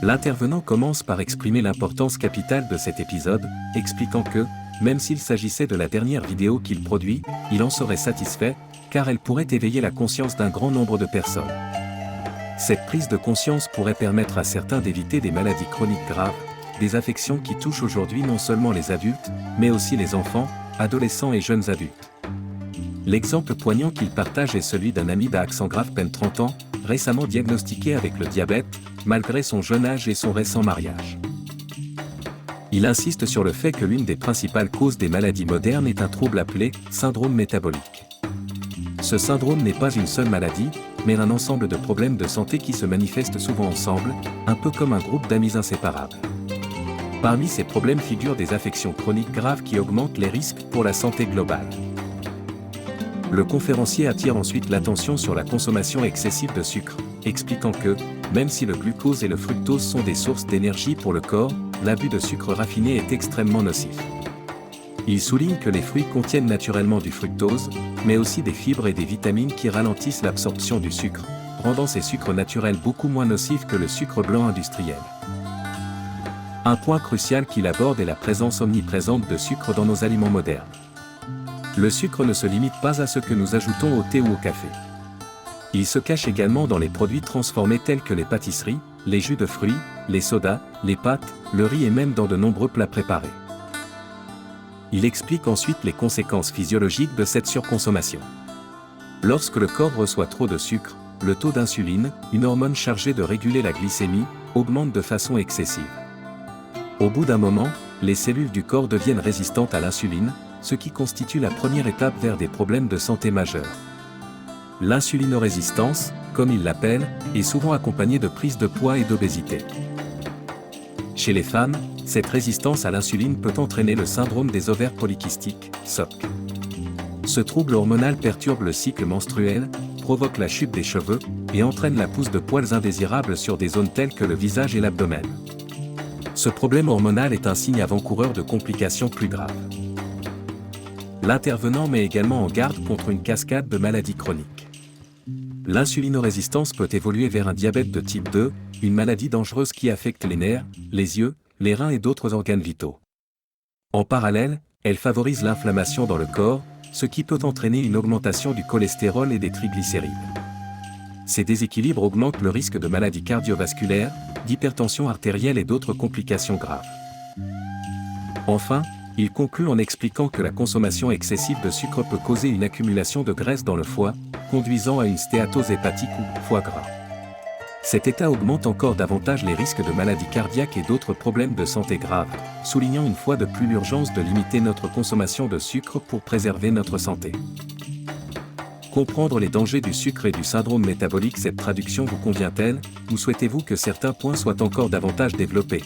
L'intervenant commence par exprimer l'importance capitale de cet épisode, expliquant que, même s'il s'agissait de la dernière vidéo qu'il produit, il en serait satisfait, car elle pourrait éveiller la conscience d'un grand nombre de personnes. Cette prise de conscience pourrait permettre à certains d'éviter des maladies chroniques graves, des affections qui touchent aujourd'hui non seulement les adultes, mais aussi les enfants, adolescents et jeunes adultes. L'exemple poignant qu'il partage est celui d'un ami d'Alexandra Pen 30 ans, récemment diagnostiqué avec le diabète, malgré son jeune âge et son récent mariage. Il insiste sur le fait que l'une des principales causes des maladies modernes est un trouble appelé syndrome métabolique. Ce syndrome n'est pas une seule maladie, mais un ensemble de problèmes de santé qui se manifestent souvent ensemble, un peu comme un groupe d'amis inséparables. Parmi ces problèmes figurent des affections chroniques graves qui augmentent les risques pour la santé globale. Le conférencier attire ensuite l'attention sur la consommation excessive de sucre, expliquant que, même si le glucose et le fructose sont des sources d'énergie pour le corps, l'abus de sucre raffiné est extrêmement nocif. Il souligne que les fruits contiennent naturellement du fructose, mais aussi des fibres et des vitamines qui ralentissent l'absorption du sucre, rendant ces sucres naturels beaucoup moins nocifs que le sucre blanc industriel. Un point crucial qu'il aborde est la présence omniprésente de sucre dans nos aliments modernes. Le sucre ne se limite pas à ce que nous ajoutons au thé ou au café. Il se cache également dans les produits transformés tels que les pâtisseries, les jus de fruits, les sodas, les pâtes, le riz et même dans de nombreux plats préparés. Il explique ensuite les conséquences physiologiques de cette surconsommation. Lorsque le corps reçoit trop de sucre, le taux d'insuline, une hormone chargée de réguler la glycémie, augmente de façon excessive. Au bout d'un moment, les cellules du corps deviennent résistantes à l'insuline, ce qui constitue la première étape vers des problèmes de santé majeurs. L'insulinorésistance, comme il l'appelle, est souvent accompagnée de prise de poids et d'obésité. Chez les femmes, cette résistance à l'insuline peut entraîner le syndrome des ovaires polykystiques, SOP. Ce trouble hormonal perturbe le cycle menstruel, provoque la chute des cheveux, et entraîne la pousse de poils indésirables sur des zones telles que le visage et l'abdomen. Ce problème hormonal est un signe avant-coureur de complications plus graves. L'intervenant met également en garde contre une cascade de maladies chroniques. L'insulinorésistance peut évoluer vers un diabète de type 2, une maladie dangereuse qui affecte les nerfs, les yeux, les reins et d'autres organes vitaux. En parallèle, elle favorise l'inflammation dans le corps, ce qui peut entraîner une augmentation du cholestérol et des triglycérides. Ces déséquilibres augmentent le risque de maladies cardiovasculaires, d'hypertension artérielle et d'autres complications graves. Enfin, il conclut en expliquant que la consommation excessive de sucre peut causer une accumulation de graisse dans le foie, conduisant à une stéatose hépatique ou foie gras. Cet état augmente encore davantage les risques de maladies cardiaques et d'autres problèmes de santé graves, soulignant une fois de plus l'urgence de limiter notre consommation de sucre pour préserver notre santé. Comprendre les dangers du sucre et du syndrome métabolique. Cette traduction vous convient-elle, ou souhaitez-vous que certains points soient encore davantage développés?